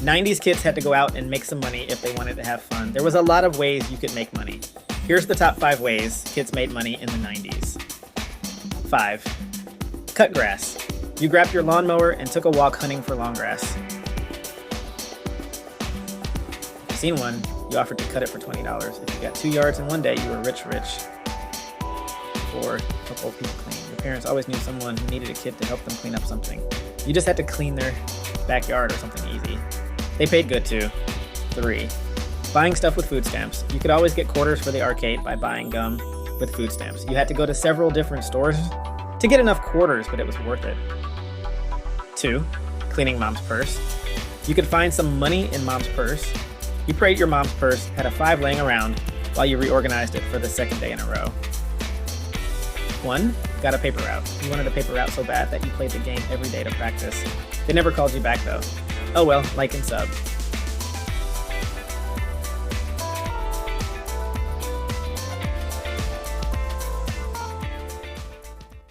90s kids had to go out and make some money if they wanted to have fun. There was a lot of ways you could make money. Here's the top 5 ways kids made money in the 90s. 5. Cut grass. You grabbed your lawnmower and took a walk hunting for long grass. If you've seen one, you offered to cut it for $20. If you got 2 yards in one day, you were rich. Or help old people clean. Your parents always knew someone who needed a kid to help them clean up something. You just had to clean their backyard or something easy. They paid good too. 3. Buying stuff with food stamps. You could always get quarters for the arcade by buying gum with food stamps. You had to go to several different stores to get enough quarters, but it was worth it. 2. Cleaning mom's purse. You could find some money in mom's purse. You prayed your mom's purse had a 5 laying around while you reorganized it for the second day in a row. 1. Got a paper route. You wanted a paper route so bad that you played the game every day to practice. They never called you back though. Oh well, like and sub.